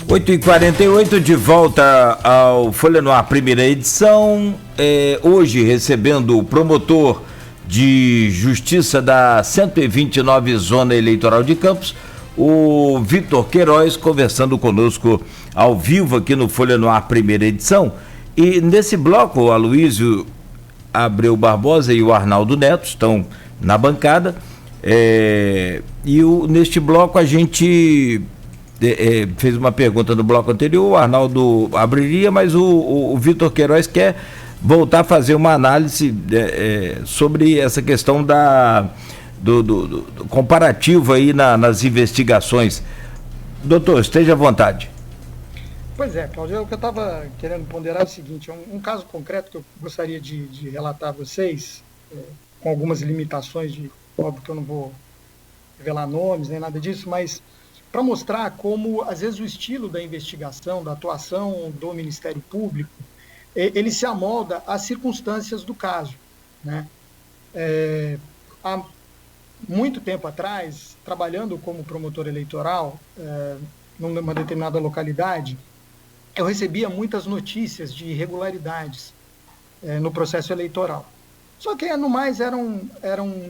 8h48, de volta ao Folha no Ar, primeira edição. Hoje recebendo o promotor de Justiça da 129 Zona Eleitoral de Campos, o Vitor Queiroz, conversando conosco ao vivo aqui no Folha no Ar, primeira edição. E nesse bloco, o Aloysio Abreu Barbosa e o Arnaldo Neto estão na bancada. Neste bloco a gente fez uma pergunta no bloco anterior, o Arnaldo abriria, mas o Vitor Queiroz quer voltar a fazer uma análise sobre essa questão do comparativo aí nas investigações. Doutor, esteja à vontade. Pois é, Cláudio, o que eu estava querendo ponderar é o seguinte, um caso concreto que eu gostaria de relatar a vocês, com algumas limitações, óbvio que eu não vou revelar nomes nem nada disso, mas para mostrar como, às vezes, o estilo da investigação, da atuação do Ministério Público, ele se amolda às circunstâncias do caso, né? Há muito tempo atrás, trabalhando como promotor eleitoral, numa determinada localidade, eu recebia muitas notícias de irregularidades no processo eleitoral. Só que, no mais, eram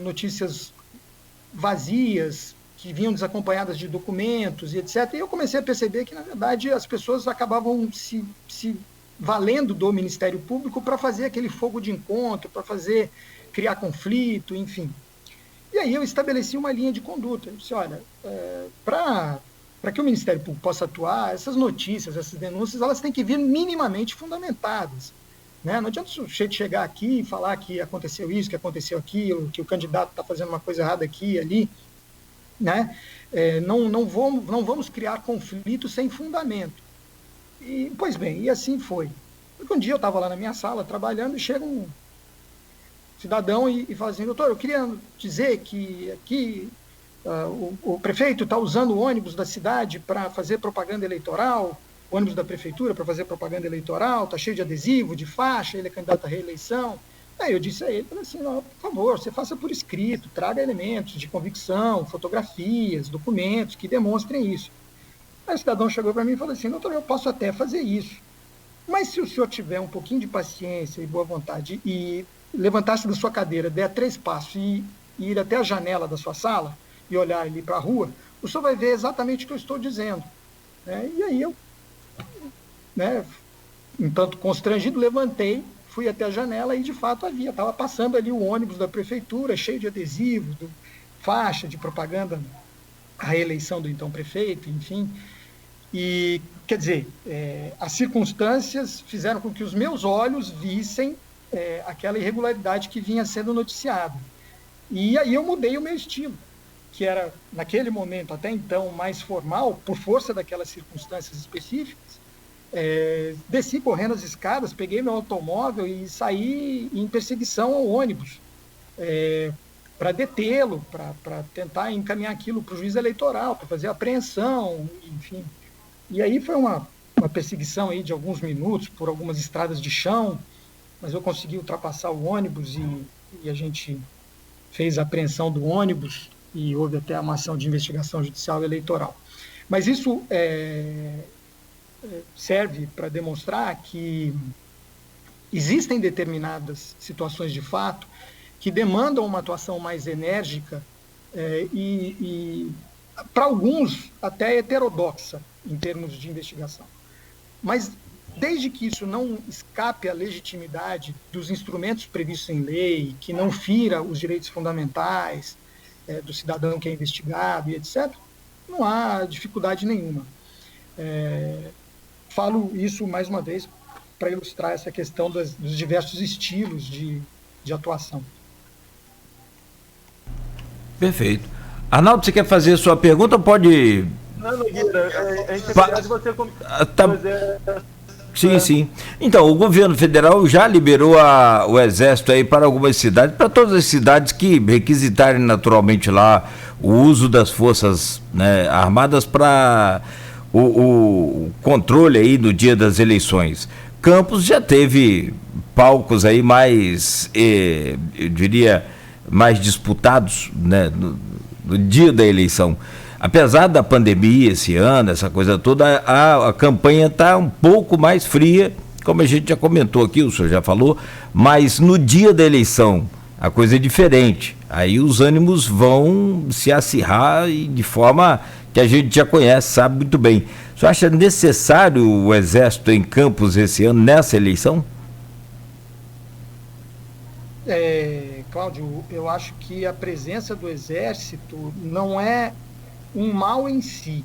notícias vazias, que vinham desacompanhadas de documentos e etc. E eu comecei a perceber que, na verdade, as pessoas acabavam se valendo do Ministério Público para fazer aquele fogo de encontro, para criar conflito, enfim. E aí eu estabeleci uma linha de conduta. Eu disse, olha, para que o Ministério Público possa atuar, essas notícias, essas denúncias, elas têm que vir minimamente fundamentadas, né? Não adianta o sujeito chegar aqui e falar que aconteceu isso, que aconteceu aquilo, que o candidato está fazendo uma coisa errada aqui e ali, né? Não vamos criar conflito sem fundamento. E, pois bem, e assim foi. Porque um dia eu estava lá na minha sala trabalhando e chega um cidadão e fala assim, doutor, eu queria dizer que aqui o prefeito está usando o ônibus da cidade para fazer propaganda eleitoral, o ônibus da prefeitura para fazer propaganda eleitoral, está cheio de adesivo, de faixa, ele é candidato à reeleição. Aí eu disse a ele, falei assim, não, por favor, você faça por escrito, traga elementos de convicção, fotografias, documentos que demonstrem isso. Aí o cidadão chegou para mim e falou assim, doutor, eu posso até fazer isso, mas se o senhor tiver um pouquinho de paciência e boa vontade e levantar-se da sua cadeira, der 3 passos e ir até a janela da sua sala e olhar ali para a rua, o senhor vai ver exatamente o que eu estou dizendo. E aí eu, um tanto constrangido, levantei, fui até a janela e, de fato, estava passando ali o ônibus da prefeitura, cheio de adesivos, faixa de propaganda, a reeleição do então prefeito, enfim. E, quer dizer, as circunstâncias fizeram com que os meus olhos vissem aquela irregularidade que vinha sendo noticiada. E aí eu mudei o meu estilo, que era, naquele momento, até então, mais formal, por força daquelas circunstâncias específicas. Desci correndo as escadas, peguei meu automóvel e saí em perseguição ao ônibus para detê-lo, para tentar encaminhar aquilo para o juiz eleitoral, para fazer apreensão, enfim. E aí foi uma perseguição aí de alguns minutos por algumas estradas de chão, mas eu consegui ultrapassar o ônibus e a gente fez a apreensão do ônibus e houve até uma ação de investigação judicial eleitoral. Mas isso serve para demonstrar que existem determinadas situações de fato que demandam uma atuação mais enérgica e para alguns, até heterodoxa em termos de investigação. Mas, desde que isso não escape à legitimidade dos instrumentos previstos em lei, que não fira os direitos fundamentais do cidadão que é investigado e etc., não há dificuldade nenhuma. Falo isso, mais uma vez, para ilustrar essa questão dos diversos estilos de atuação. Perfeito. Arnaldo, você quer fazer a sua pergunta? Pode... Não, Nogueira, é interessante você... Sim. Então, o governo federal já liberou o Exército aí para algumas cidades, para todas as cidades que requisitarem naturalmente lá o uso das forças, né, armadas para o controle aí no dia das eleições. Campos já teve palcos aí mais, eu diria, mais disputados, né, no dia da eleição. apesar da pandemia esse ano, essa coisa toda, a campanha está um pouco mais fria, como a gente já comentou aqui, o senhor já falou, mas no dia da eleição a coisa é diferente. Aí os ânimos vão se acirrar e de forma que a gente já conhece, sabe muito bem. O senhor acha necessário o Exército em Campos esse ano, nessa eleição? Cláudio, eu acho que a presença do Exército não é um mal em si,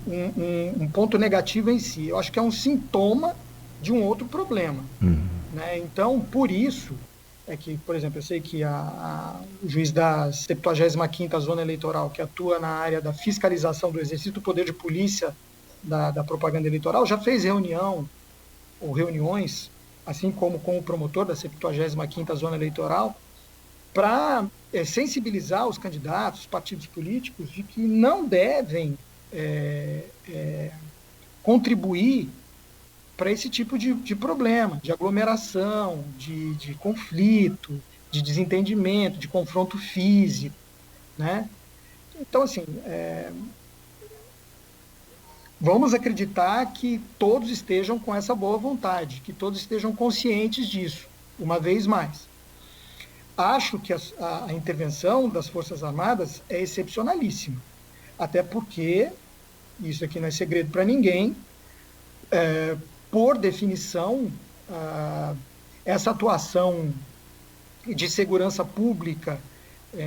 um ponto negativo em si. Eu acho que é um sintoma de um outro problema. Né? Então, por isso, é que, por exemplo, eu sei que o juiz da 75ª Zona Eleitoral, que atua na área da fiscalização do exercício do poder de polícia da propaganda eleitoral, já fez reunião ou reuniões, assim como com o promotor da 75ª Zona Eleitoral, para sensibilizar os candidatos, os partidos políticos, de que não devem contribuir para esse tipo de problema, de aglomeração, de conflito, de desentendimento, de confronto físico, né? Então, assim, vamos acreditar que todos estejam com essa boa vontade, que todos estejam conscientes disso, uma vez mais. Acho que a intervenção das Forças Armadas é excepcionalíssima, até porque, isso aqui não é segredo para ninguém, por definição, essa atuação de segurança pública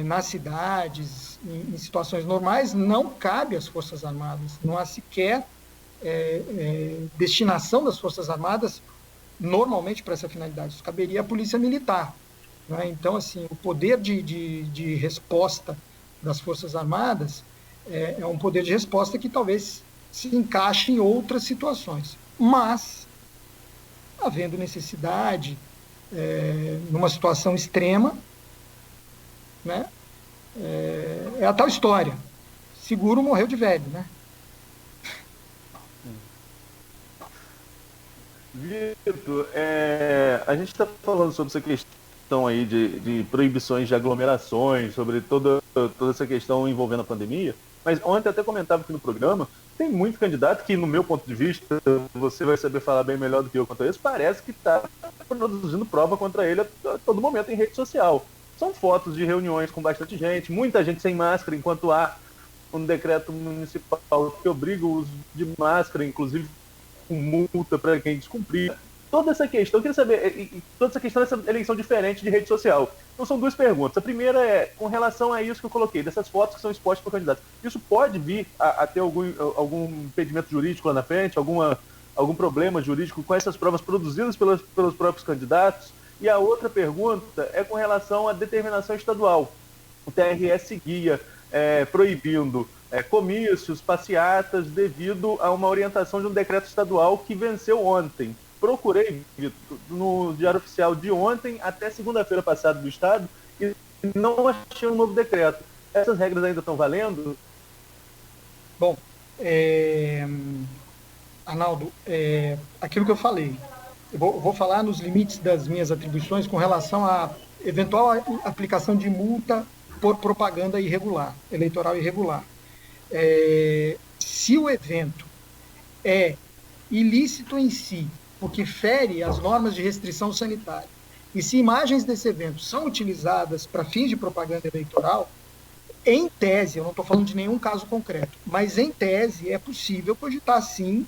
nas cidades, em situações normais, não cabe às Forças Armadas. Não há sequer destinação das Forças Armadas normalmente para essa finalidade. Isso caberia à Polícia Militar. Né? Então, assim, o poder de resposta das Forças Armadas é um poder de resposta que talvez se encaixe em outras situações. Mas, havendo necessidade, numa situação extrema, né, é a tal história. Seguro morreu de velho, né? Vitor, a gente está falando sobre essa questão aí de proibições de aglomerações, sobre toda essa questão envolvendo a pandemia, mas ontem eu até comentava aqui no programa, tem muito candidato que, no meu ponto de vista, você vai saber falar bem melhor do que eu quanto a isso, parece que está produzindo prova contra ele a todo momento em rede social. São fotos de reuniões com bastante gente, muita gente sem máscara, enquanto há um decreto municipal que obriga o uso de máscara, inclusive com multa para quem descumprir. Toda essa questão, eu queria saber, toda essa questão dessa eleição diferente de rede social. Então são duas perguntas. A primeira é, com relação a isso que eu coloquei, dessas fotos que são expostas para candidatos. Isso pode vir a ter algum impedimento jurídico lá na frente, algum problema jurídico com essas provas produzidas pelos próprios candidatos? E a outra pergunta é com relação à determinação estadual. O TRE seguia proibindo comícios, passeatas, devido a uma orientação de um decreto estadual que venceu ontem. Procurei, Vitor, no Diário Oficial de ontem até segunda-feira passada do Estado e não achei um novo decreto. Essas regras ainda estão valendo? Bom, Arnaldo, aquilo que eu falei, eu vou falar nos limites das minhas atribuições com relação à eventual aplicação de multa por propaganda irregular, eleitoral irregular. Se o evento é ilícito em si, porque fere as normas de restrição sanitária, e se imagens desse evento são utilizadas para fins de propaganda eleitoral, em tese, eu não estou falando de nenhum caso concreto, mas em tese é possível cogitar, sim,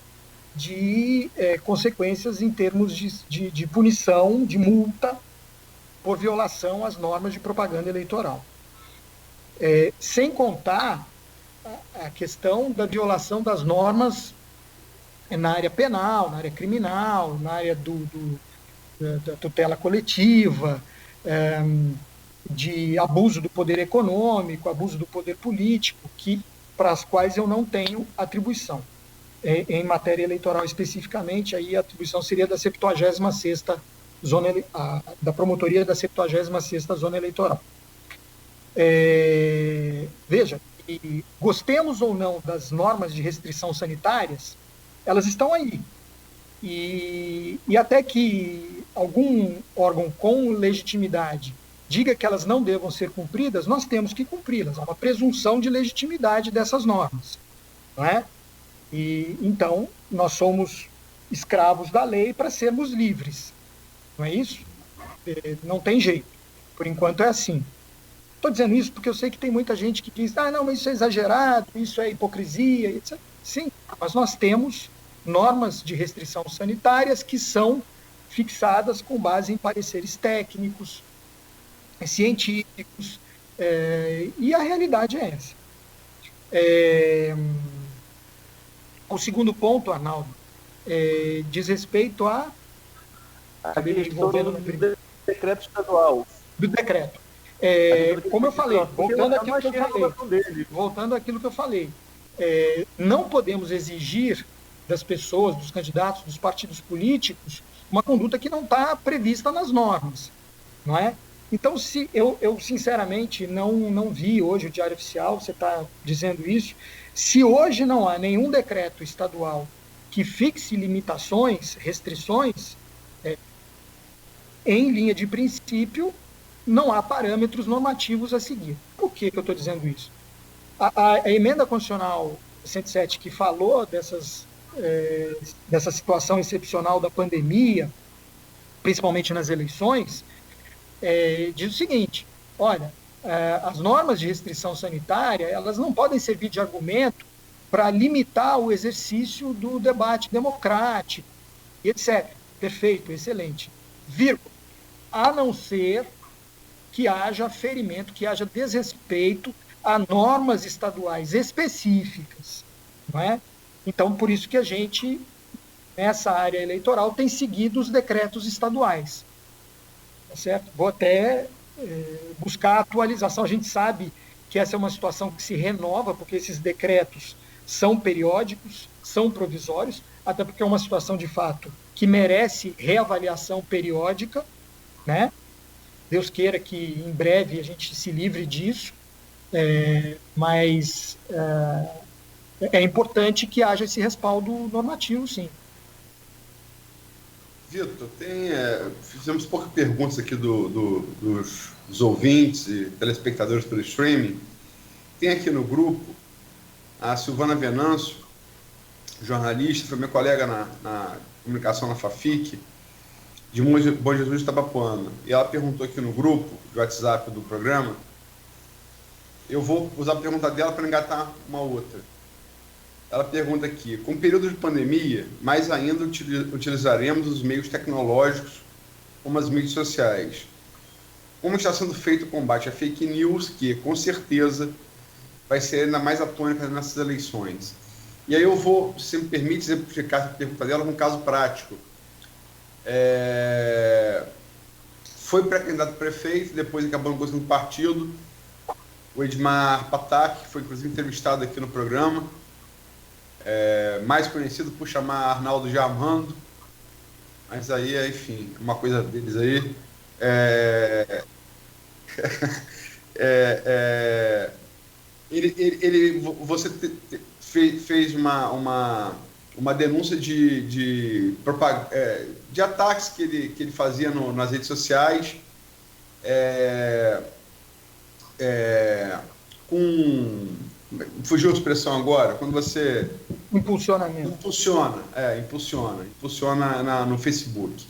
de consequências em termos de punição, de multa, por violação às normas de propaganda eleitoral. Sem contar a questão da violação das normas na área penal, na área criminal, na área da tutela coletiva, de abuso do poder econômico, abuso do poder político, para as quais eu não tenho atribuição. Em matéria eleitoral especificamente, aí a atribuição seria da 76ª da promotoria da 76ª Zona Eleitoral. Veja, e gostemos ou não das normas de restrição sanitárias, elas estão aí. E até que algum órgão com legitimidade diga que elas não devam ser cumpridas, nós temos que cumpri-las. Há uma presunção de legitimidade dessas normas, não é? E então nós somos escravos da lei para sermos livres, não é isso? Não tem jeito. Por enquanto é assim. Estou dizendo isso porque eu sei que tem muita gente que diz, não, mas isso é exagerado, isso é hipocrisia, etc. Sim, mas nós temos normas de restrição sanitárias que são fixadas com base em pareceres técnicos, científicos, e a realidade é essa. O segundo ponto, Arnaldo, diz respeito a envolvendo no decreto estadual. Do decreto. Como eu falei, voltando àquilo que eu falei, não podemos exigir das pessoas, dos candidatos, dos partidos políticos, uma conduta que não está prevista nas normas, não é? Então, se eu sinceramente não vi hoje o Diário Oficial, você está dizendo isso, se hoje não há nenhum decreto estadual que fixe limitações, restrições, em linha de princípio, não há parâmetros normativos a seguir. Por que eu estou dizendo isso? A emenda constitucional 107, que falou dessa situação excepcional da pandemia, principalmente nas eleições, diz o seguinte: olha, as normas de restrição sanitária, elas não podem servir de argumento para limitar o exercício do debate democrático, etc. Perfeito, excelente. Vírgula. A não ser que haja ferimento, que haja desrespeito a normas estaduais específicas, não é? Então, por isso que a gente, nessa área eleitoral, tem seguido os decretos estaduais. Tá certo? Vou até buscar a atualização. A gente sabe que essa é uma situação que se renova, porque esses decretos são periódicos, são provisórios, até porque é uma situação, de fato, que merece reavaliação periódica, né? Deus queira que em breve a gente se livre disso, mas é importante que haja esse respaldo normativo, sim. Vitor, fizemos poucas perguntas aqui dos ouvintes e telespectadores pelo streaming. Tem aqui no grupo a Silvana Venâncio, jornalista, foi minha colega na comunicação na FAFIC, de Bom Jesus de Itabapoana. E ela perguntou aqui no grupo de WhatsApp do programa. Eu vou usar a pergunta dela para engatar uma outra. Ela pergunta aqui: com o período de pandemia, mais ainda utilizaremos os meios tecnológicos, como as mídias sociais. Como está sendo feito o combate à fake news, que, com certeza, vai ser ainda mais atônica nessas eleições? E aí eu vou, se me permite, exemplificar a pergunta dela com um caso prático. Foi pré-candidato a prefeito, depois acabou no gosto do partido. O Edmar Patak, foi inclusive entrevistado aqui no programa, mais conhecido por chamar Arnaldo de Armando, mas aí, enfim, uma coisa deles aí. Você fez uma denúncia de ataques que ele fazia nas redes sociais, fugiu a expressão agora, quando você impulsiona no Facebook.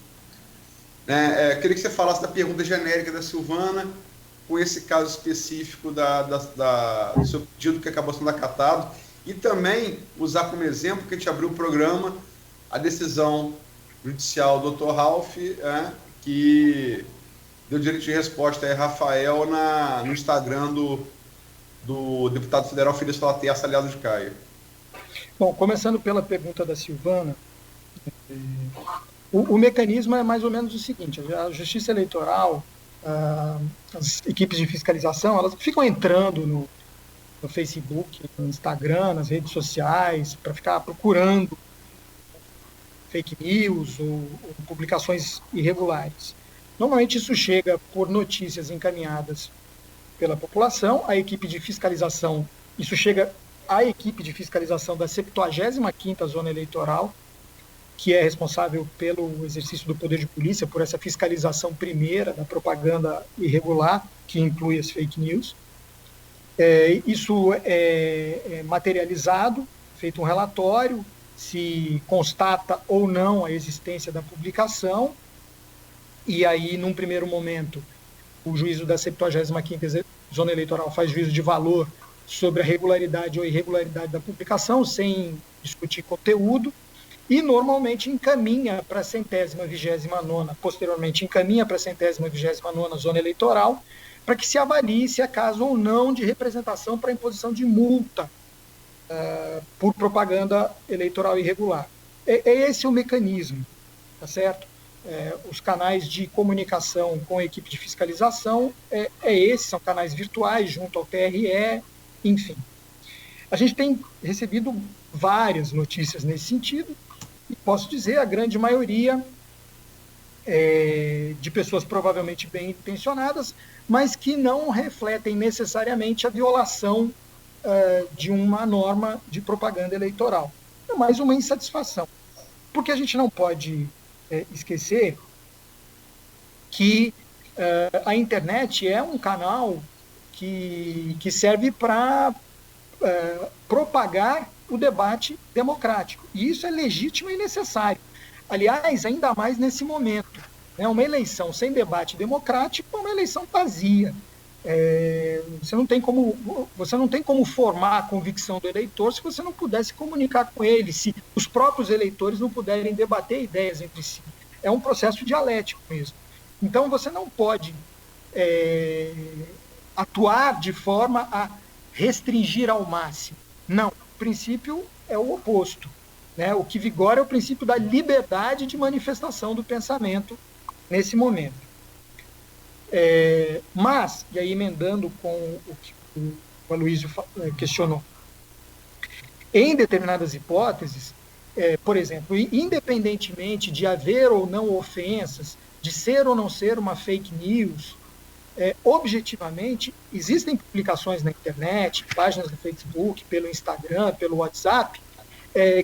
Queria que você falasse da pergunta genérica da Silvana, com esse caso específico do seu pedido que acabou sendo acatado, e também usar como exemplo, que a gente abriu o programa, a decisão judicial do Dr. Ralph, que deu direito de resposta a Rafael no Instagram do deputado federal Feliz Falaterça, aliado de Caio. Bom, começando pela pergunta da Silvana, o mecanismo é mais ou menos o seguinte: a Justiça Eleitoral, as equipes de fiscalização, elas ficam entrando no Facebook, no Instagram, nas redes sociais, para ficar procurando fake news ou publicações irregulares. Normalmente isso chega por notícias encaminhadas pela população, a equipe de fiscalização, isso chega à equipe de fiscalização da 75ª Zona Eleitoral, que é responsável pelo exercício do poder de polícia, por essa fiscalização primeira da propaganda irregular, que inclui as fake news. Isso é materializado, feito um relatório, se constata ou não a existência da publicação, e aí, num primeiro momento, o juízo da 75ª Zona Eleitoral faz juízo de valor sobre a regularidade ou irregularidade da publicação, sem discutir conteúdo, e normalmente encaminha para a 129ª, posteriormente encaminha para a 129ª Zona Eleitoral, para que se avalie se é caso ou não de representação para imposição de multa por propaganda eleitoral irregular. É esse o mecanismo, tá certo? Os canais de comunicação com a equipe de fiscalização são canais virtuais junto ao TRE, enfim. A gente tem recebido várias notícias nesse sentido, e posso dizer, a grande maioria de pessoas provavelmente bem intencionadas, mas que não refletem necessariamente a violação de uma norma de propaganda eleitoral. É mais uma insatisfação. Porque a gente não pode esquecer que a internet é um canal que serve para propagar o debate democrático. E isso é legítimo e necessário. Aliás, ainda mais nesse momento. Uma eleição sem debate democrático é uma eleição vazia. Você não tem como formar a convicção do eleitor se você não puder se comunicar com ele, se os próprios eleitores não puderem debater ideias entre si. É um processo dialético mesmo. Então, você não pode atuar de forma a restringir ao máximo. Não, o princípio é o oposto. O que vigora é o princípio da liberdade de manifestação do pensamento nesse momento. Mas, e aí emendando com o que o Aloysio questionou, em determinadas hipóteses, por exemplo, independentemente de haver ou não ofensas, de ser ou não ser uma fake news, objetivamente, existem publicações na internet, páginas do Facebook, pelo Instagram, pelo WhatsApp,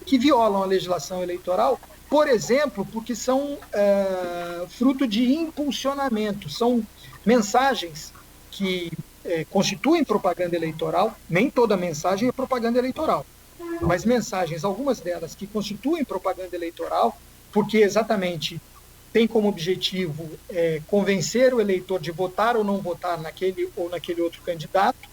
que violam a legislação eleitoral, por exemplo, porque são fruto de impulsionamento, são mensagens que constituem propaganda eleitoral. Nem toda mensagem é propaganda eleitoral, mas mensagens, algumas delas, que constituem propaganda eleitoral, porque exatamente tem como objetivo convencer o eleitor de votar ou não votar naquele ou naquele outro candidato,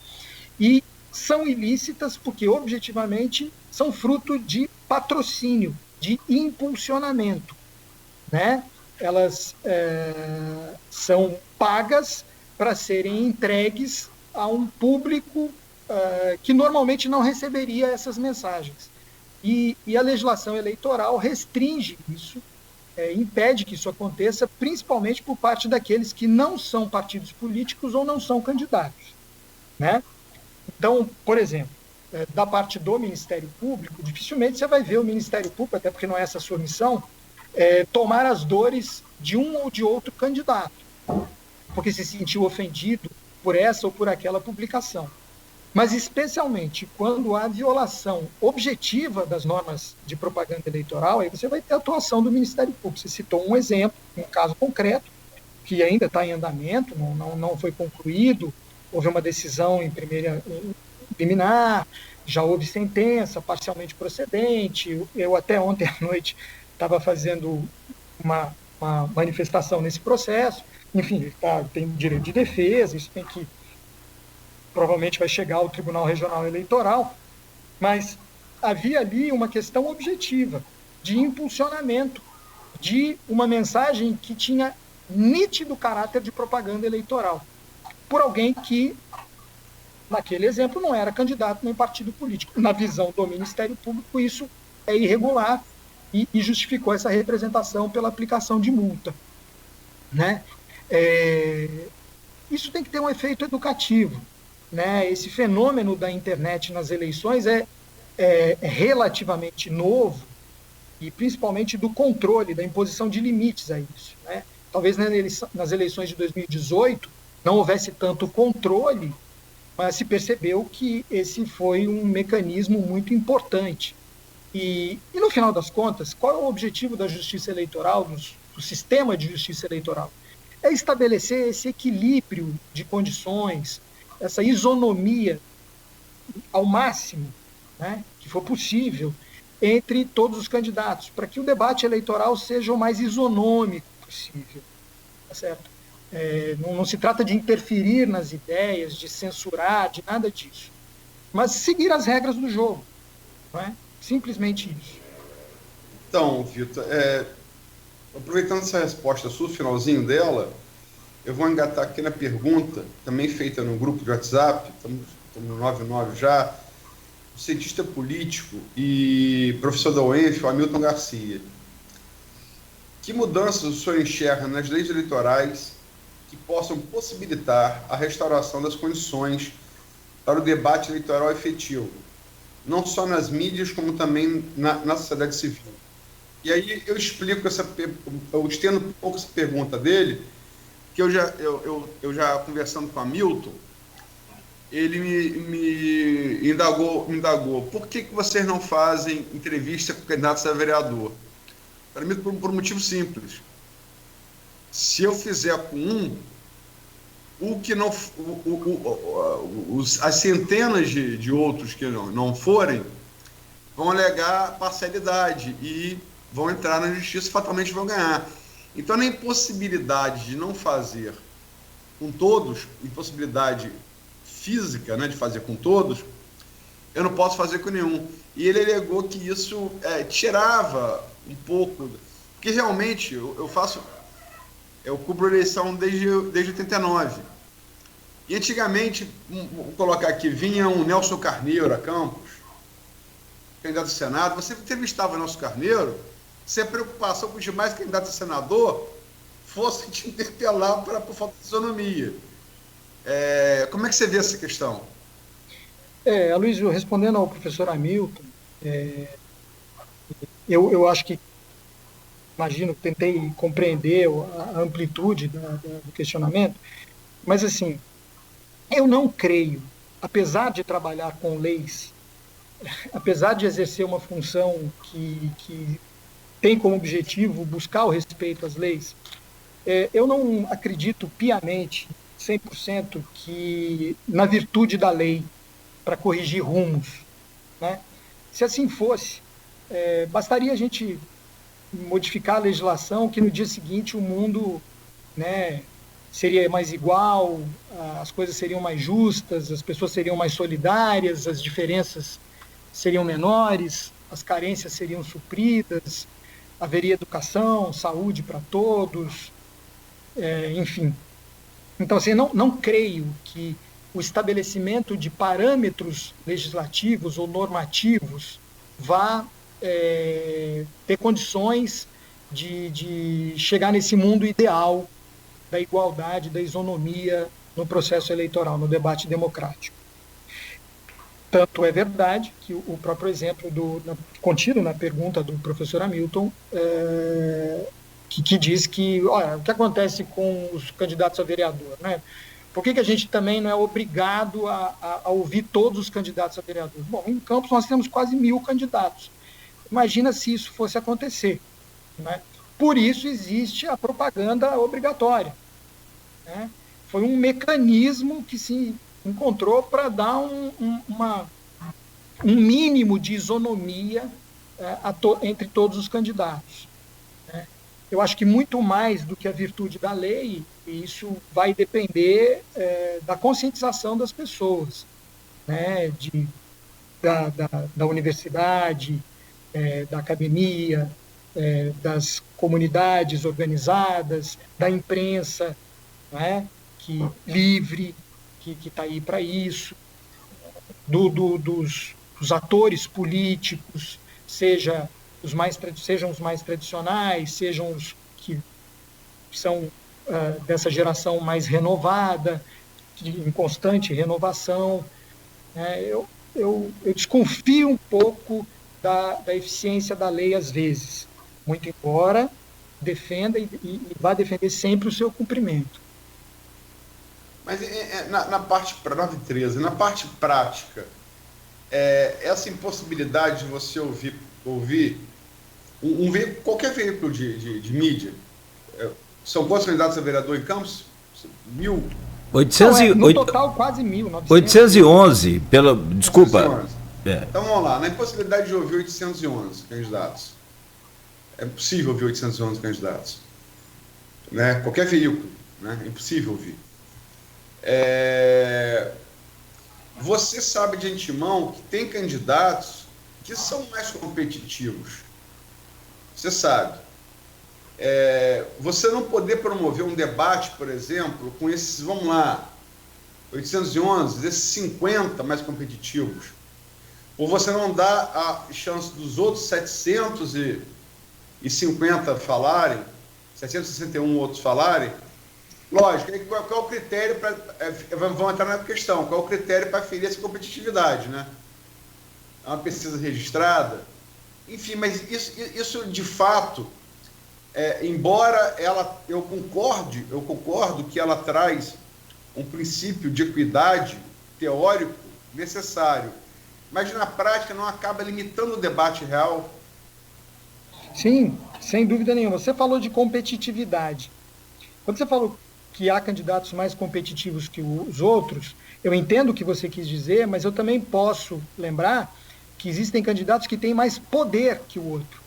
e são ilícitas porque, objetivamente, são fruto de patrocínio, de impulsionamento. Elas são pagas para serem entregues a um público que normalmente não receberia essas mensagens. E a legislação eleitoral restringe isso, impede que isso aconteça, principalmente por parte daqueles que não são partidos políticos ou não são candidatos. Então, por exemplo, da parte do Ministério Público, dificilmente você vai ver o Ministério Público, até porque não é essa a sua missão, tomar as dores de um ou de outro candidato, porque se sentiu ofendido por essa ou por aquela publicação. Mas, especialmente, quando há violação objetiva das normas de propaganda eleitoral, aí você vai ter a atuação do Ministério Público. Você citou um exemplo, um caso concreto, que ainda está em andamento, não foi concluído, houve uma decisão em primeira liminar, já houve sentença parcialmente procedente. Eu até ontem à noite estava fazendo uma manifestação nesse processo. Enfim, tem direito de defesa, isso tem que provavelmente vai chegar ao Tribunal Regional Eleitoral, mas havia ali uma questão objetiva de impulsionamento de uma mensagem que tinha nítido caráter de propaganda eleitoral, por alguém que, naquele exemplo, não era candidato nem partido político. Na visão do Ministério Público, isso é irregular e justificou essa representação pela aplicação de multa. Isso tem que ter um efeito educativo. Esse fenômeno da internet nas eleições é relativamente novo, e principalmente do controle, da imposição de limites a isso. Talvez nas eleições de 2018 não houvesse tanto controle, mas se percebeu que esse foi um mecanismo muito importante E no final das contas, qual é o objetivo da justiça eleitoral, do sistema de justiça eleitoral? É estabelecer esse equilíbrio de condições, essa isonomia ao máximo, né, que for possível, entre todos os candidatos, para que o debate eleitoral seja o mais isonômico possível, tá certo? Não se trata de interferir nas ideias, de censurar, de nada disso, mas seguir as regras do jogo, não é? Simplesmente isso. Então, Vitor, aproveitando essa resposta sua, finalzinho dela, eu vou engatar aqui na pergunta, também feita no grupo de WhatsApp, estamos no 99 já, o cientista político e professor da UENF, o Hamilton Garcia. Que mudanças o senhor enxerga nas leis eleitorais que possam possibilitar a restauração das condições para o debate eleitoral efetivo, não só nas mídias, como também na sociedade civil? E aí eu explico eu estendo um pouco essa pergunta dele, que eu já conversando com o Hamilton, ele me indagou, por que vocês não fazem entrevista com candidatos a vereador? Para mim, por um motivo simples. Se eu fizer com as centenas de outros que não forem, vão alegar parcialidade e vão entrar na justiça e fatalmente vão ganhar. Então, na impossibilidade de não fazer com todos, impossibilidade física, né, de fazer com todos, eu não posso fazer com nenhum. E ele alegou que isso tirava um pouco, porque realmente eu cubro eleição desde 89. E antigamente, vou colocar aqui, vinha um Nelson Carneiro a Campos, candidato a Senado, você entrevistava o Nelson Carneiro, se a preocupação com os demais candidatos a senador fosse te interpelar por falta de isonomia. Como é que você vê essa questão? Aloysio, respondendo ao professor Hamilton, eu acho que, imagino, tentei compreender a amplitude do questionamento, mas, assim, eu não creio, apesar de trabalhar com leis, apesar de exercer uma função que tem como objetivo buscar o respeito às leis, eu não acredito piamente, 100%, que na virtude da lei para corrigir rumos, né? Se assim fosse, bastaria a gente modificar a legislação que no dia seguinte o mundo, né, seria mais igual, as coisas seriam mais justas, as pessoas seriam mais solidárias, as diferenças seriam menores, as carências seriam supridas, haveria educação, saúde para todos, enfim. Então, assim, não creio que o estabelecimento de parâmetros legislativos ou normativos vá ter condições de chegar nesse mundo ideal da igualdade, da isonomia no processo eleitoral, no debate democrático. Tanto é verdade que o próprio exemplo contido na pergunta do professor Hamilton, que diz que, olha, o que acontece com os candidatos a vereador, né? Por que a gente também não é obrigado a ouvir todos os candidatos a vereador? Bom, em Campos nós temos quase 1.000 candidatos. Imagina se isso fosse acontecer, né? Por isso existe a propaganda obrigatória, né? Foi um mecanismo que se encontrou para dar um mínimo de isonomia entre todos os candidatos, né? Eu acho que muito mais do que a virtude da lei, isso vai depender da conscientização das pessoas, né? Da universidade, da academia, das comunidades organizadas, da imprensa, né? Livre, que está aí para isso, dos atores políticos, sejam os mais tradicionais, sejam os que são dessa geração mais renovada, em constante renovação. Eu desconfio um pouco da eficiência da lei às vezes, muito embora defenda e vá defender sempre o seu cumprimento. Mas na parte, para 913, na parte prática, essa impossibilidade de você ouvir ouvir qualquer veículo de mídia. São quantos candidatos a vereador em Campos? 1.000? 800 no total, quase 1.900. 811, desculpa. 811. Então vamos lá, na impossibilidade de ouvir 811 candidatos. É impossível ouvir 811 candidatos. Né? Qualquer veículo, né? É impossível ouvir. Você sabe de antemão que tem candidatos que são mais competitivos. Você sabe. Você não poder promover um debate, por exemplo, com esses, vamos lá, 811, esses 50 mais competitivos, ou você não dá a chance dos outros 750 falarem, 761 outros falarem. Lógico, qual é o critério para... vamos entrar na questão, qual é o critério para aferir essa competitividade, né? É uma pesquisa registrada? Enfim, mas isso de fato... embora eu concordo que ela traz um princípio de equidade teórico necessário, mas na prática não acaba limitando o debate real. Sim, sem dúvida nenhuma. Você falou de competitividade. Quando você falou que há candidatos mais competitivos que os outros, eu entendo o que você quis dizer, mas eu também posso lembrar que existem candidatos que têm mais poder que o outro,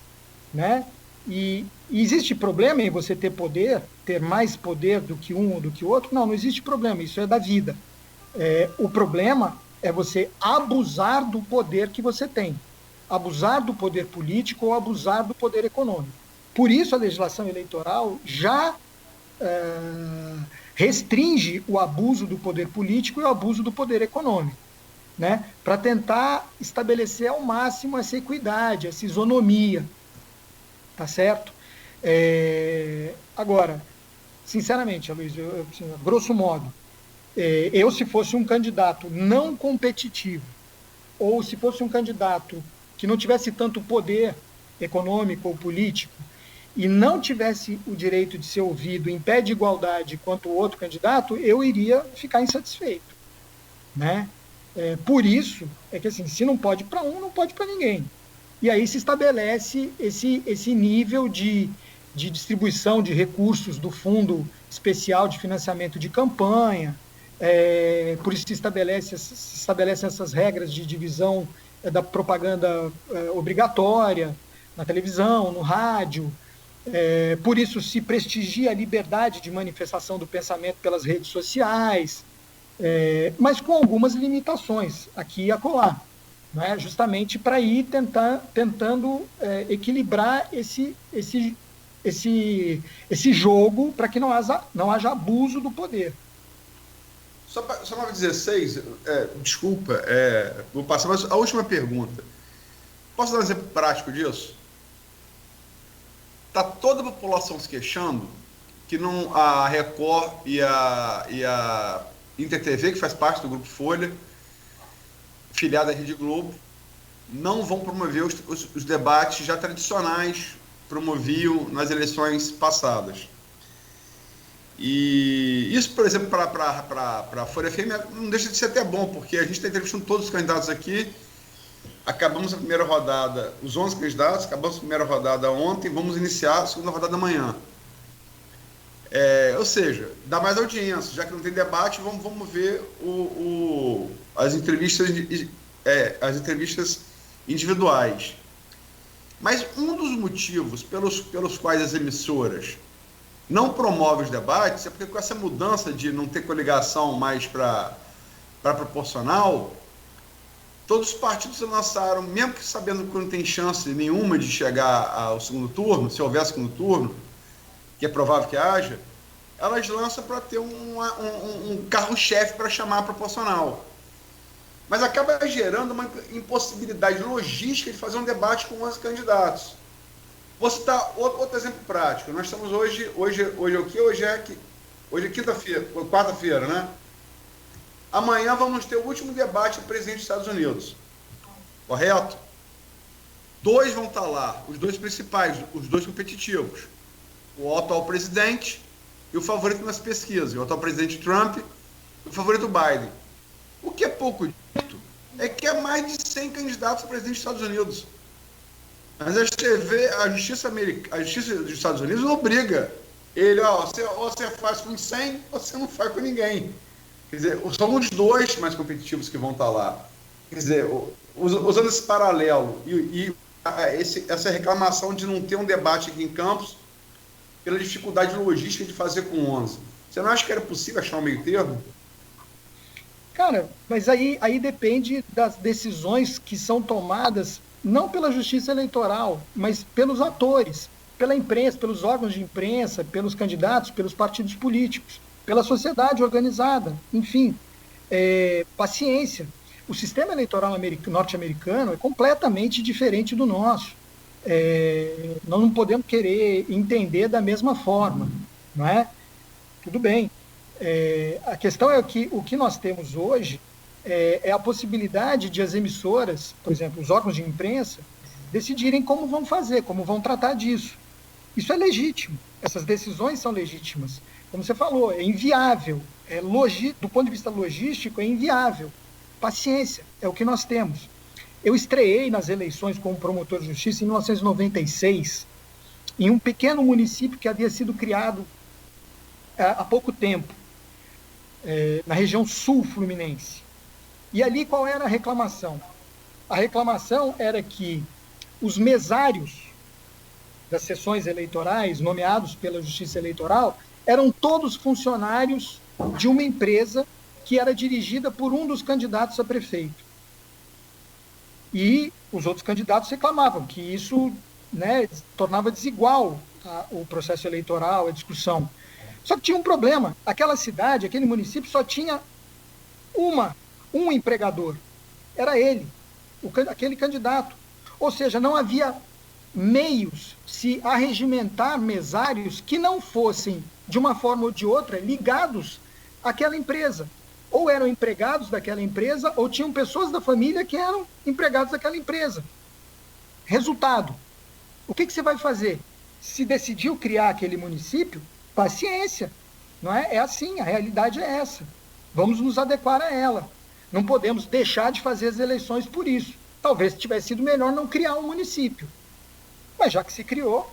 né? E existe problema em você ter mais poder do que um ou do que o outro? Não existe problema, isso é da vida. O problema é você abusar do poder que você tem, abusar do poder político ou abusar do poder econômico. Por isso a legislação eleitoral já restringe o abuso do poder político e o abuso do poder econômico, né? Para tentar estabelecer ao máximo essa equidade, essa isonomia. Tá certo? Agora, sinceramente, Luiz, grosso modo, eu se fosse um candidato não competitivo, ou se fosse um candidato que não tivesse tanto poder econômico ou político, e não tivesse o direito de ser ouvido em pé de igualdade quanto o outro candidato, eu iria ficar insatisfeito, né? Por isso, que assim, se não pode para um, não pode para ninguém. E aí se estabelece esse nível de distribuição de recursos do Fundo Especial de Financiamento de Campanha, por isso se estabelecem essas regras de divisão da propaganda obrigatória na televisão, no rádio, por isso se prestigia a liberdade de manifestação do pensamento pelas redes sociais, mas com algumas limitações, aqui e acolá. Né, justamente para ir tentando equilibrar esse jogo para que não haja abuso do poder. Só para 16, desculpa, vou passar, mas a última pergunta. Posso dar um exemplo prático disso? Está toda a população se queixando que não, a Record e a InterTV, que faz parte do Grupo Folha, filiada à Rede Globo, não vão promover os debates já tradicionais promoviam nas eleições passadas. E isso, por exemplo, para a Folha FM não deixa de ser até bom, porque a gente está entrevistando todos os candidatos aqui, acabamos a primeira rodada, os 11 candidatos, acabamos a primeira rodada ontem, vamos iniciar a segunda rodada amanhã. Ou seja, dá mais audiência, já que não tem debate, vamos ver as entrevistas individuais. Mas um dos motivos pelos quais as emissoras não promovem os debates é porque com essa mudança de não ter coligação mais para proporcional, todos os partidos se lançaram, mesmo que sabendo que não tem chance nenhuma de chegar ao segundo turno, se houver segundo turno, que é provável que haja, elas lançam para ter um carro-chefe para chamar a proporcional. Mas acaba gerando uma impossibilidade logística de fazer um debate com 11 candidatos. Vou citar outro exemplo prático. Nós estamos hoje é o quê? Hoje é quinta-feira, quarta-feira, né? Amanhã vamos ter o último debate do presidente dos Estados Unidos. Correto? 2 vão estar lá, os 2 principais, os 2 competitivos. O atual presidente e o favorito nas pesquisas. O atual presidente Trump e o favorito Biden. O que é pouco dito é que é mais de 100 candidatos a presidente dos Estados Unidos. Mas a justiça dos Estados Unidos obriga ele, ou você faz com 100, ou você não faz com ninguém. Quer dizer, são os dois mais competitivos que vão estar lá. Quer dizer, usando esse paralelo essa reclamação de não ter um debate aqui em Campos pela dificuldade logística de fazer com 11. Você não acha que era possível achar um meio termo? Cara, mas aí depende das decisões que são tomadas não pela justiça eleitoral, mas pelos atores, pela imprensa, pelos órgãos de imprensa, pelos candidatos, pelos partidos políticos, pela sociedade organizada, enfim, paciência. O sistema eleitoral norte-americano é completamente diferente do nosso. Nós não podemos querer entender da mesma forma, não é? Tudo bem. A questão é que o que nós temos hoje é a possibilidade de as emissoras, por exemplo, os órgãos de imprensa, decidirem como vão fazer, como vão tratar disso. Isso é legítimo, essas decisões são legítimas. Como você falou, é inviável, do ponto de vista logístico, é inviável. Paciência, é o que nós temos. Eu estreei nas eleições como promotor de justiça em 1996, em um pequeno município que havia sido criado há pouco tempo, na região sul fluminense. E ali qual era a reclamação? A reclamação era que os mesários das sessões eleitorais, nomeados pela Justiça Eleitoral, eram todos funcionários de uma empresa que era dirigida por um dos candidatos a prefeito. E os outros candidatos reclamavam que isso, né, tornava desigual o processo eleitoral, a discussão. Só que tinha um problema. Aquela cidade, aquele município só tinha um empregador. Era ele, aquele candidato. Ou seja, não havia meios se arregimentar mesários que não fossem, de uma forma ou de outra, ligados àquela empresa. Ou eram empregados daquela empresa, ou tinham pessoas da família que eram empregados daquela empresa. Resultado, o que você vai fazer? Se decidiu criar aquele município, paciência, não é? É assim, a realidade é essa. Vamos nos adequar a ela. Não podemos deixar de fazer as eleições por isso. Talvez tivesse sido melhor não criar um município. Mas já que se criou...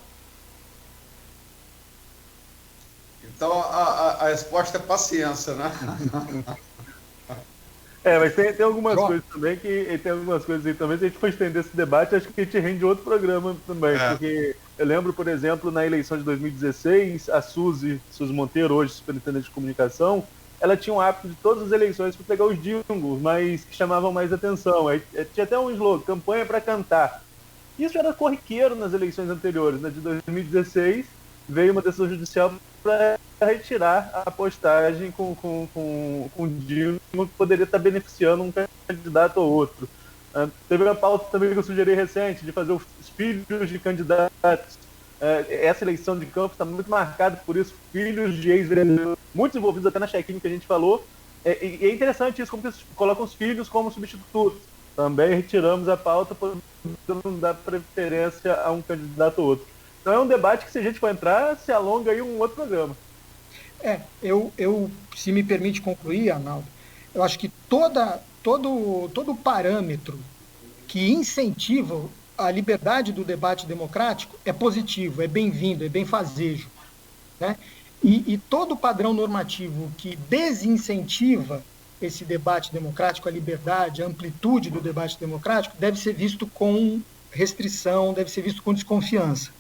Então a resposta é paciência, né? Mas tem algumas coisas também tem algumas coisas aí também, se a gente for estender esse debate, acho que a gente rende outro programa também, porque eu lembro, por exemplo, na eleição de 2016, a Suzy Monteiro, hoje superintendente de comunicação, ela tinha um hábito de todas as eleições para pegar os jingles, mas que chamavam mais atenção. Aí tinha até um slogan, campanha para cantar. Isso era corriqueiro nas eleições anteriores, né? De 2016, veio uma decisão judicial para retirar a postagem com jingle que poderia estar beneficiando um candidato ou outro. Teve uma pauta também que eu sugeri recente, de fazer os filhos de candidatos. Essa eleição de Campos está muito marcada por isso, filhos de ex-vereadores, muitos envolvidos até na check-in que a gente falou. E é interessante isso, como eles colocam os filhos como substitutos. Também retiramos a pauta por não dar preferência a um candidato ou outro. Então é um debate que, se a gente for entrar, se alonga aí um outro programa. Eu se me permite concluir, Arnaldo, eu acho que todo parâmetro que incentiva a liberdade do debate democrático é positivo, é bem-vindo, é bem-fazejo, né? E todo padrão normativo que desincentiva esse debate democrático, a liberdade, a amplitude do debate democrático, deve ser visto com restrição, deve ser visto com desconfiança.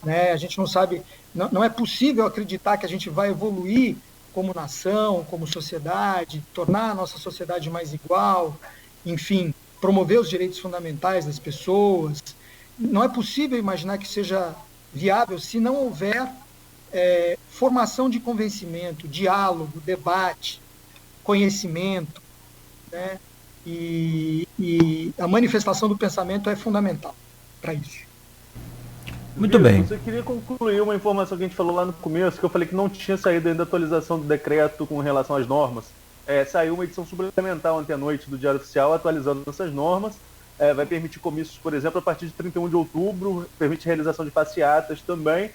Né? A gente não sabe, não é possível acreditar que a gente vai evoluir como nação, como sociedade, tornar a nossa sociedade mais igual, enfim, promover os direitos fundamentais das pessoas. Não é possível imaginar que seja viável se não houver formação de convencimento, diálogo, debate, conhecimento, né? E a manifestação do pensamento é fundamental para isso. Muito bem. Eu queria concluir uma informação que a gente falou lá no começo, que eu falei que não tinha saído ainda a atualização do decreto com relação às normas. Saiu uma edição suplementar ontem à noite do Diário Oficial atualizando essas normas. Vai permitir comícios, por exemplo, a partir de 31 de outubro, permite realização de passeatas também,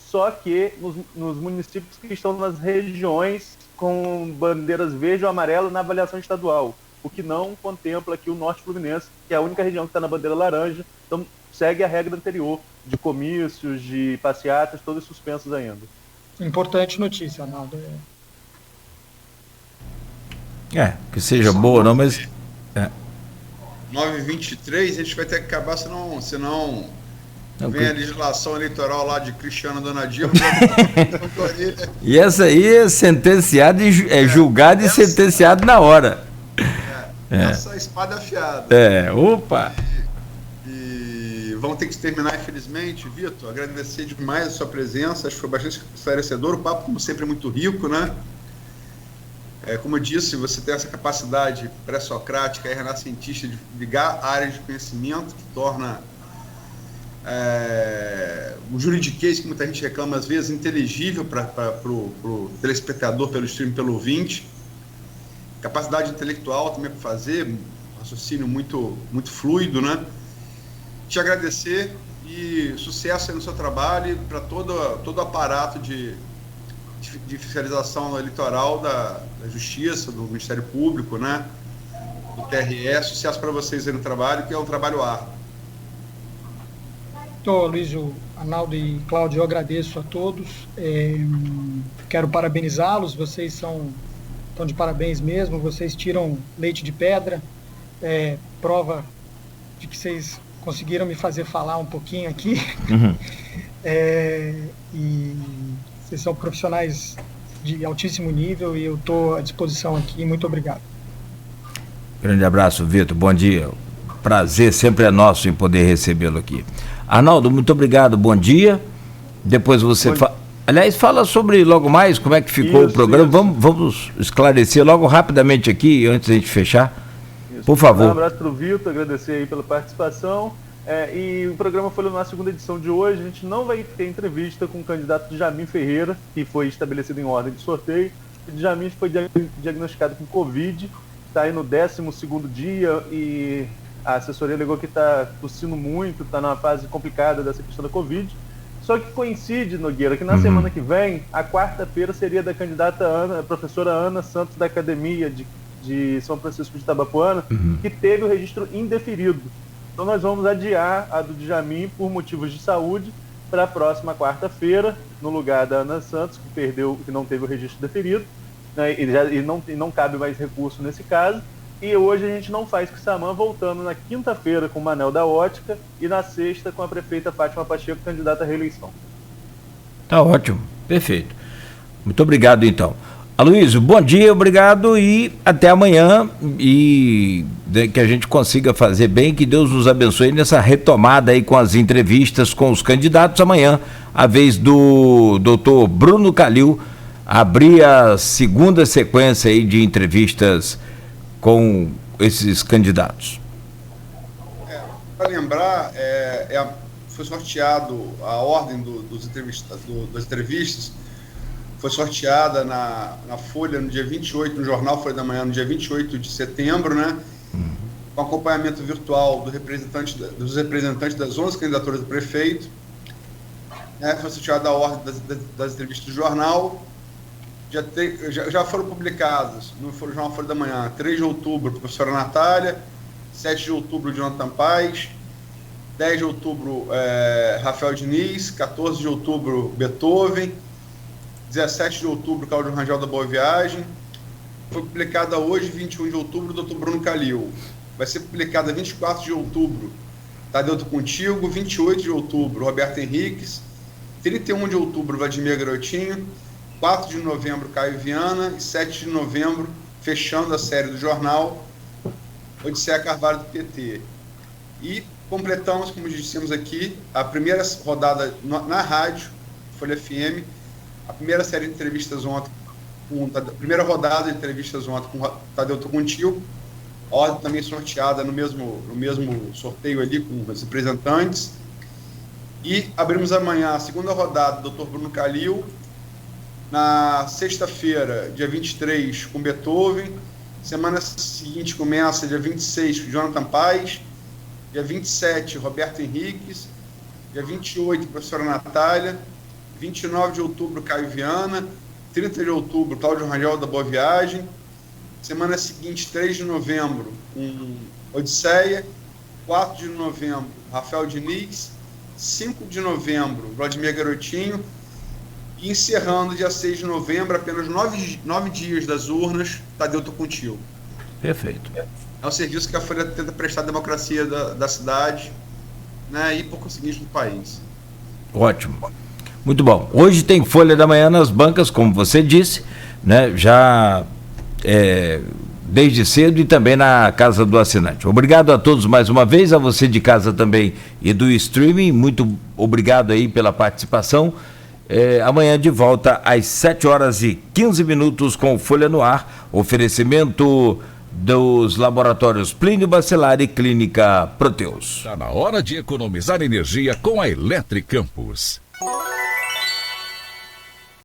só que nos municípios que estão nas regiões com bandeiras verde ou amarelo na avaliação estadual, o que não contempla aqui o Norte Fluminense, que é a única região que está na bandeira laranja. Então, segue a regra anterior de comícios, de passeatas, todos suspensos ainda. Importante notícia, Arnaldo. Que seja boa não, mas... 9h23, a gente vai ter que acabar, senão vem a legislação eleitoral lá de Cristiano Donadillo. E essa aí é sentenciado, julgado e sentenciado na hora. Essa espada afiada. Opa! E vamos ter que terminar, infelizmente. Vitor, agradecer demais a sua presença, acho que foi bastante esclarecedor. O papo, como sempre, é muito rico, né? Como eu disse, você tem essa capacidade pré-socrática e renascentista de ligar áreas de conhecimento que torna o juridiquês, que muita gente reclama às vezes, inteligível para o telespectador, pelo stream, pelo ouvinte. Capacidade intelectual também para fazer, raciocínio muito, muito fluido, né? Te agradecer e sucesso aí no seu trabalho para todo o aparato de fiscalização eleitoral da Justiça, do Ministério Público, né? Do TRE. Sucesso para vocês aí no trabalho, que é um trabalho árduo. Luiz, Arnaldo e Cláudio, eu agradeço a todos. Quero parabenizá-los, vocês estão de parabéns mesmo, vocês tiram leite de pedra, prova de que vocês conseguiram me fazer falar um pouquinho aqui. E vocês são profissionais de altíssimo nível e eu estou à disposição aqui. Muito obrigado. Grande abraço, Vitor. Bom dia. Prazer sempre é nosso em poder recebê-lo aqui. Arnaldo, muito obrigado. Bom dia. Depois você aliás, fala sobre logo mais como é que ficou o programa. Vamos esclarecer logo rapidamente aqui, antes de a gente fechar. Por favor. Um abraço para o Vitor, agradecer aí pela participação. E o programa foi na segunda edição de hoje. A gente não vai ter entrevista com o candidato Djamin Ferreira, que foi estabelecido em ordem de sorteio. O Djamin foi diagnosticado com Covid, está aí no 12º dia e a assessoria alegou que está tossindo muito, está numa fase complicada dessa questão da Covid. Só que coincide, Nogueira, que na semana que vem, a quarta-feira seria da candidata a professora Ana Santos, da Academia de São Francisco de Itabapoana, que teve o registro indeferido. Então nós vamos adiar a do Djamin por motivos de saúde para a próxima quarta-feira, no lugar da Ana Santos, que não teve o registro deferido, né, e não cabe mais recurso nesse caso. E hoje a gente não faz Quissamã, voltando na quinta-feira com o Manel da Ótica e na sexta com a prefeita Fátima Pacheco, candidata à reeleição. Tá ótimo, perfeito. Muito obrigado, então. Aloysio, bom dia, obrigado e até amanhã, e que a gente consiga fazer bem, que Deus nos abençoe nessa retomada aí com as entrevistas com os candidatos. Amanhã, a vez do doutor Bruno Calil abrir a segunda sequência aí de entrevistas com esses candidatos. Para lembrar, foi sorteado a ordem das entrevistas, foi sorteada na Folha no dia 28, no jornal Folha da Manhã, no dia 28 de setembro, né? Com acompanhamento virtual dos representantes das 11 candidaturas do prefeito. Foi sorteada a ordem das entrevistas do jornal. Já foram publicadas no jornal Folha da Manhã, 3 de outubro, professora Natália, 7 de outubro, Jonathan Paz, 10 de outubro, Rafael Diniz, 14 de outubro, Beethoven, 17 de outubro, Cláudio Rangel da Boa Viagem. Foi publicada hoje, 21 de outubro, Dr. Bruno Calil. Vai ser publicada 24 de outubro, Tadeu Contigo, 28 de outubro, Roberto Henriques, 31 de outubro, Vladimir Garotinho, 4 de novembro, Caio Viana, e 7 de novembro, fechando a série do jornal, Odisseia Carvalho do PT. E completamos, como dissemos aqui, a primeira rodada na rádio, Folha FM, a primeira série de entrevistas ontem, a primeira rodada de entrevistas ontem com Tadeu Contigo, a ordem também sorteada no mesmo sorteio ali com os representantes. E abrimos amanhã a segunda rodada do Dr. Bruno Calil, na sexta-feira, dia 23, com Beethoven. Semana seguinte começa, dia 26, com Jonathan Paz. Dia 27, Roberto Henriques. Dia 28, professora Natália. 29 de outubro, Caio Viana. 30 de outubro, Cláudio Rangel da Boa Viagem. Semana seguinte, 3 de novembro, com Odisseia. 4 de novembro, Rafael Diniz. 5 de novembro, Vladimir Garotinho. E encerrando dia 6 de novembro, apenas 9 dias das urnas, Tadeu Tô Contigo. Perfeito. É um serviço que a Folha tenta prestar à democracia da cidade, né, e, por conseguinte, do país. Ótimo. Muito bom. Hoje tem Folha da Manhã nas bancas, como você disse, né, já desde cedo e também na casa do assinante. Obrigado a todos mais uma vez, a você de casa também e do streaming, muito obrigado aí pela participação. Amanhã de volta às 7h15 com Folha no Ar, oferecimento dos laboratórios Plínio Bacelar e Clínica Proteus. Está na hora de economizar energia com a Eletricampus.